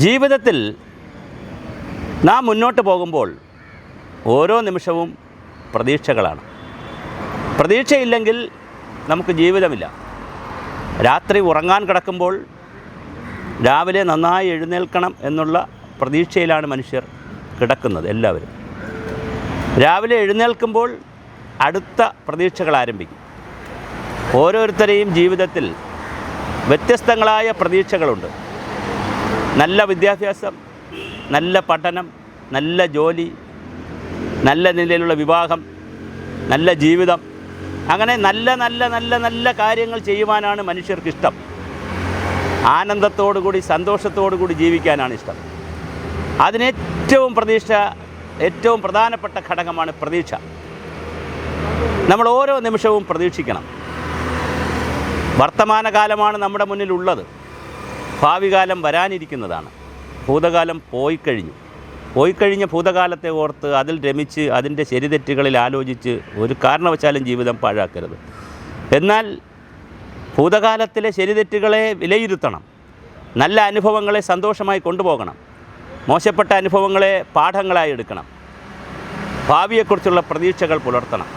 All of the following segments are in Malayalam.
ജീവിതത്തിൽ നാം മുന്നോട്ട് പോകുമ്പോൾ ഓരോ നിമിഷവും പ്രതീക്ഷകളാണ്. പ്രതീക്ഷയില്ലെങ്കിൽ നമുക്ക് ജീവിതമില്ല. രാത്രി ഉറങ്ങാൻ കിടക്കുമ്പോൾ രാവിലെ നന്നായി എഴുന്നേൽക്കണം എന്നുള്ള പ്രതീക്ഷയിലാണ് മനുഷ്യർ കിടക്കുന്നത്. എല്ലാവരും രാവിലെ എഴുന്നേൽക്കുമ്പോൾ അടുത്ത പ്രതീക്ഷകൾ ആരംഭിക്കും. ഓരോരുത്തരെയും ജീവിതത്തിൽ വ്യത്യസ്തങ്ങളായ പ്രതീക്ഷകളുണ്ട്. നല്ല വിദ്യാഭ്യാസം, നല്ല പഠനം, നല്ല ജോലി, നല്ല നിലയിലുള്ള വിവാഹം, നല്ല ജീവിതം, അങ്ങനെ നല്ല നല്ല നല്ല നല്ല കാര്യങ്ങൾ ചെയ്യുവാനാണ് മനുഷ്യർക്കിഷ്ടം. ആനന്ദത്തോടുകൂടി സന്തോഷത്തോടുകൂടി ജീവിക്കാനാണ് ഇഷ്ടം. അതിനേറ്റവും ഏറ്റവും പ്രധാനപ്പെട്ട ഘടകമാണ് പ്രതീക്ഷ. നമ്മൾ ഓരോ നിമിഷവും പ്രതീക്ഷിക്കണം. വർത്തമാനകാലമാണ് നമ്മുടെ മുന്നിലുള്ളത്. ഭാവി കാലം വരാനിരിക്കുന്നതാണ്. ഭൂതകാലം പോയിക്കഴിഞ്ഞ ഭൂതകാലത്തെ ഓർത്ത് അതിൽ രമിച്ച് അതിൻ്റെ ശരിതെറ്റുകളിൽ ആലോചിച്ച് ഒരു കാരണവശാലും ജീവിതം പാഴാക്കരുത്. എന്നാൽ ഭൂതകാലത്തിലെ ശരിതെറ്റുകളെ വിലയിരുത്തണം. നല്ല അനുഭവങ്ങളെ സന്തോഷമായി കൊണ്ടുപോകണം. മോശപ്പെട്ട അനുഭവങ്ങളെ പാഠങ്ങളായി എടുക്കണം. ഭാവിയെക്കുറിച്ചുള്ള പ്രതീക്ഷകൾ പുലർത്തണം.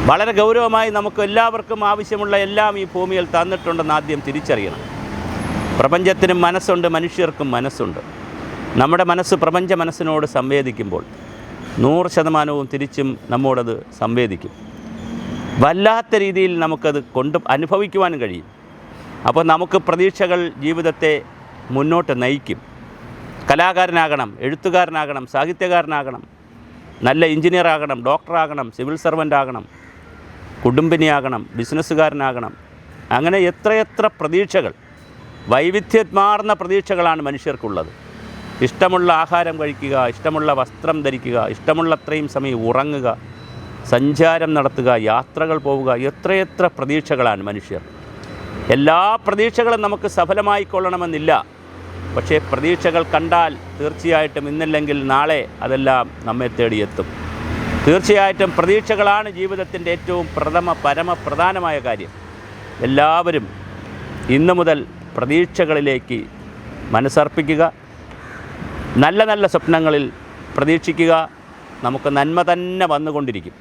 വളരെ ഗൗരവമായി നമുക്ക് എല്ലാവർക്കും ആവശ്യമുള്ള എല്ലാം ഈ ഭൂമിയിൽ തന്നിട്ടുണ്ടെന്ന് ആദ്യം തിരിച്ചറിയണം. പ്രപഞ്ചത്തിനും മനസ്സുണ്ട്, മനുഷ്യർക്കും മനസ്സുണ്ട്. നമ്മുടെ മനസ്സ് പ്രപഞ്ച മനസ്സിനോട് സംവേദിക്കുമ്പോൾ 100% തിരിച്ചും നമ്മോടത് സംവേദിക്കും. വല്ലാത്ത രീതിയിൽ നമുക്കത് അനുഭവിക്കുവാനും കഴിയും. അപ്പോൾ നമുക്ക് പ്രതീക്ഷകൾ ജീവിതത്തെ മുന്നോട്ട് നയിക്കും. കലാകാരനാകണം, എഴുത്തുകാരനാകണം, സാഹിത്യകാരനാകണം, നല്ല എഞ്ചിനീയറാകണം, ഡോക്ടറാകണം, സിവിൽ സർവൻ്റ് ആകണം, കുടുംബിനിയാകണം, ബിസിനസ്സുകാരനാകണം. അങ്ങനെ എത്രയെത്ര പ്രതീക്ഷകൾ, വൈവിധ്യമാർന്ന പ്രതീക്ഷകളാണ് മനുഷ്യർക്കുള്ളത്. ഇഷ്ടമുള്ള ആഹാരം കഴിക്കുക, ഇഷ്ടമുള്ള വസ്ത്രം ധരിക്കുക, ഇഷ്ടമുള്ളത്രയും സമയം ഉറങ്ങുക, സഞ്ചാരം നടത്തുക, യാത്രകൾ പോവുക, എത്രയെത്ര പ്രതീക്ഷകളാണ് മനുഷ്യർ. എല്ലാ പ്രതീക്ഷകളും നമുക്ക് സഫലമായിക്കൊള്ളണമെന്നില്ല. പക്ഷേ പ്രതീക്ഷകൾ കണ്ടാൽ തീർച്ചയായിട്ടും ഇന്നല്ലെങ്കിൽ നാളെ അതെല്ലാം നമ്മെ തേടിയെത്തും. തീർച്ചയായിട്ടും പ്രതീക്ഷകളാണ് ജീവിതത്തിൻ്റെ ഏറ്റവും പരമപ്രധാനമായ കാര്യം. എല്ലാവരും ഇന്നു മുതൽ പ്രതീക്ഷകളിലേക്ക് മനസ്സർപ്പിക്കുക. നല്ല നല്ല സ്വപ്നങ്ങളിൽ പ്രതീക്ഷിക്കുക. നമുക്ക് നന്മ തന്നെ വന്നുകൊണ്ടിരിക്കും.